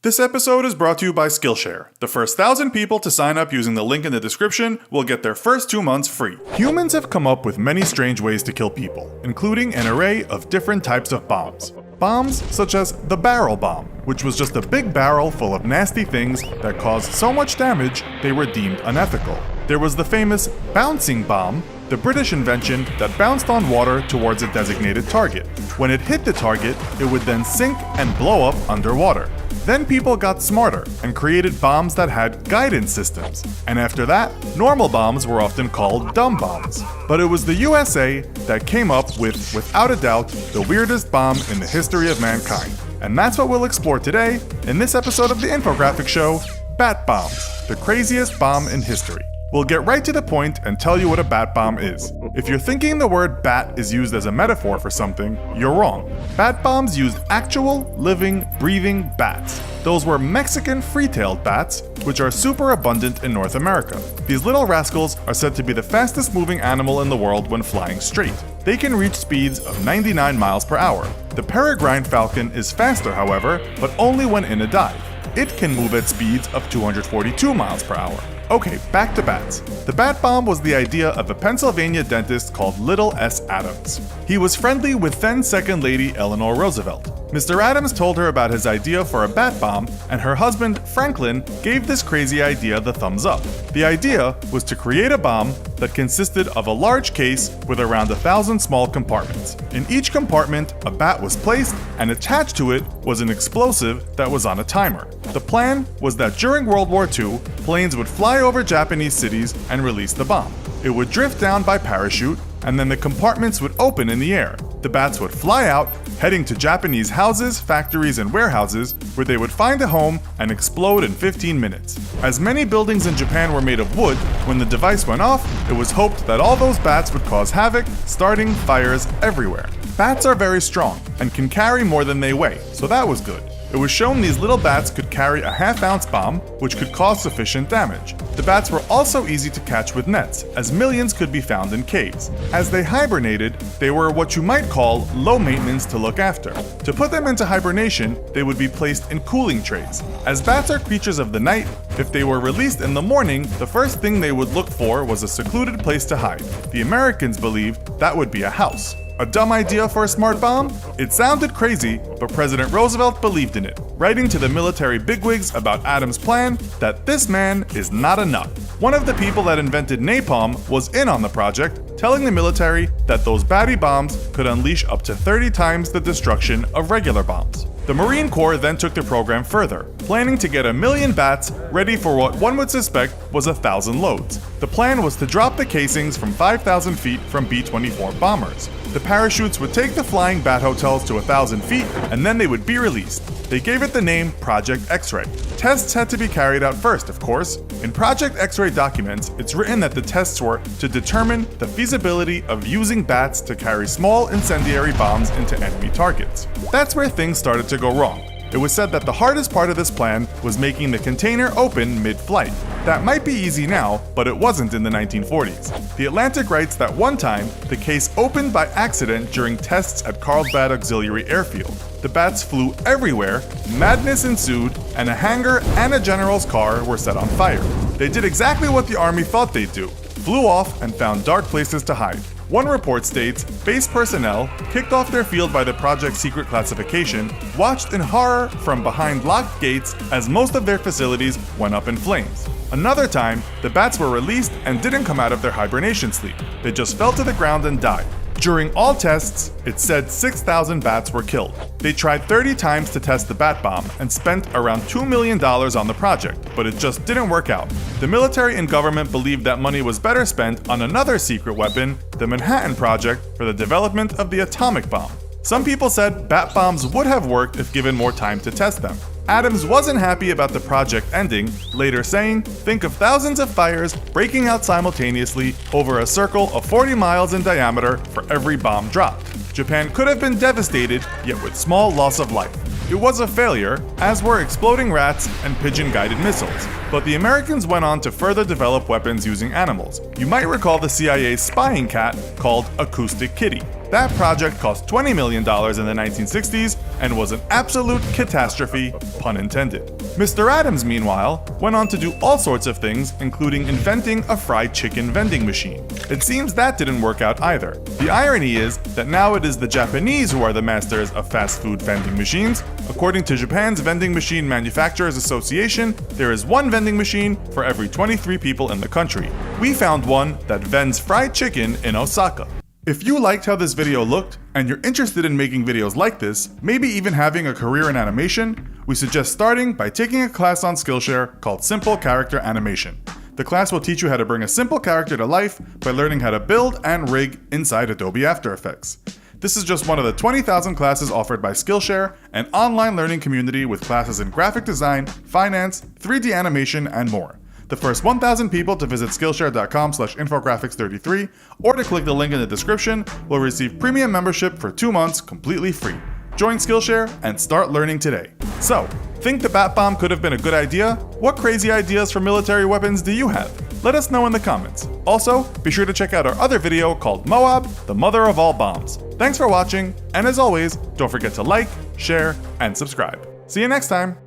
This episode is brought to you by Skillshare. The first 1,000 people to sign up using the link in the description will get their first 2 months free. Humans have come up with many strange ways to kill people, including an array of different types of bombs. Bombs such as the barrel bomb, which was just a big barrel full of nasty things that caused so much damage they were deemed unethical. There was the famous bouncing bomb, the British invention that bounced on water towards a designated target. When it hit the target, it would then sink and blow up underwater. Then people got smarter and created bombs that had guidance systems. And after that, normal bombs were often called dumb bombs. But it was the USA that came up with, without a doubt, the weirdest bomb in the history of mankind. And that's what we'll explore today in this episode of the Infographics Show, Bat Bombs, the craziest bomb in history. We'll get right to the point and tell you what a bat bomb is. If you're thinking the word bat is used as a metaphor for something, you're wrong. Bat bombs used actual, living, breathing bats. Those were Mexican free-tailed bats, which are super abundant in North America. These little rascals are said to be the fastest moving animal in the world when flying straight. They can reach speeds of 99 miles per hour. The peregrine falcon is faster, however, but only when in a dive. It can move at speeds of 242 miles per hour. Okay, back to bats. The bat bomb was the idea of a Pennsylvania dentist called Little S. Adams. He was friendly with then Second Lady Eleanor Roosevelt. Mr. Adams told her about his idea for a bat bomb, and her husband, Franklin, gave this crazy idea the thumbs up. The idea was to create a bomb that consisted of a large case with around 1,000 small compartments. In each compartment, a bat was placed, and attached to it was an explosive that was on a timer. The plan was that during World War II, planes would fly over Japanese cities and release the bomb. It would drift down by parachute, and then the compartments would open in the air. The bats would fly out, heading to Japanese houses, factories, and warehouses, where they would find a home and explode in 15 minutes. As many buildings in Japan were made of wood, when the device went off, it was hoped that all those bats would cause havoc, starting fires everywhere. Bats are very strong and can carry more than they weigh, so that was good. It was shown these little bats could carry a half-ounce bomb, which could cause sufficient damage. The bats were also easy to catch with nets, as millions could be found in caves. As they hibernated, they were what you might call low maintenance to look after. To put them into hibernation, they would be placed in cooling trays. As bats are creatures of the night, if they were released in the morning, the first thing they would look for was a secluded place to hide. The Americans believed that would be a house. A dumb idea for a smart bomb? It sounded crazy, but President Roosevelt believed in it, writing to the military bigwigs about Adams' plan that this man is not a nut. One of the people that invented napalm was in on the project, telling the military that those batty bombs could unleash up to 30 times the destruction of regular bombs. The Marine Corps then took the program further, planning to get 1 million bats ready for what one would suspect was 1,000 loads. The plan was to drop the casings from 5,000 feet from B-24 bombers. The parachutes would take the flying bat hotels to 1,000 feet, and then they would be released. They gave it the name Project X-Ray. Tests had to be carried out first, of course. In Project X-Ray documents, it's written that the tests were to determine the feasibility of using bats to carry small incendiary bombs into enemy targets. That's where things started to go wrong. It was said that the hardest part of this plan was making the container open mid-flight. That might be easy now, but it wasn't in the 1940s. The Atlantic writes that one time, the case opened by accident during tests at Carlsbad Auxiliary Airfield. The bats flew everywhere, madness ensued, and a hangar and a general's car were set on fire. They did exactly what the army thought they'd do, flew off and found dark places to hide. One report states, base personnel, kicked off their field by the project's secret classification, watched in horror from behind locked gates as most of their facilities went up in flames. Another time, the bats were released and didn't come out of their hibernation sleep. They just fell to the ground and died. During all tests, it said 6,000 bats were killed. They tried 30 times to test the bat bomb and spent around $2 million on the project, but it just didn't work out. The military and government believed that money was better spent on another secret weapon, the Manhattan Project, for the development of the atomic bomb. Some people said bat bombs would have worked if given more time to test them. Adams wasn't happy about the project ending, later saying, "Think of thousands of fires breaking out simultaneously over a circle of 40 miles in diameter for every bomb dropped. Japan could have been devastated, yet with small loss of life." It was a failure, as were exploding rats and pigeon-guided missiles. But the Americans went on to further develop weapons using animals. You might recall the CIA's spying cat called Acoustic Kitty. That project cost $20 million in the 1960s and was an absolute catastrophe, pun intended. Mr. Adams, meanwhile, went on to do all sorts of things, including inventing a fried chicken vending machine. It seems that didn't work out either. The irony is that now it is the Japanese who are the masters of fast food vending machines. According to Japan's Vending Machine Manufacturers Association, there is one vending machine for every 23 people in the country. We found one that vends fried chicken in Osaka. If you liked how this video looked, and you're interested in making videos like this, maybe even having a career in animation, we suggest starting by taking a class on Skillshare called Simple Character Animation. The class will teach you how to bring a simple character to life by learning how to build and rig inside Adobe After Effects. This is just one of the 20,000 classes offered by Skillshare, an online learning community with classes in graphic design, finance, 3D animation, and more. The first 1,000 people to visit skillshare.com/infographics33 or to click the link in the description will receive premium membership for 2 months completely free. Join Skillshare and start learning today. So, think the bat bomb could have been a good idea? What crazy ideas for military weapons do you have? Let us know in the comments. Also, be sure to check out our other video called Moab, the Mother of All Bombs. Thanks for watching, and as always, don't forget to like, share, and subscribe. See you next time!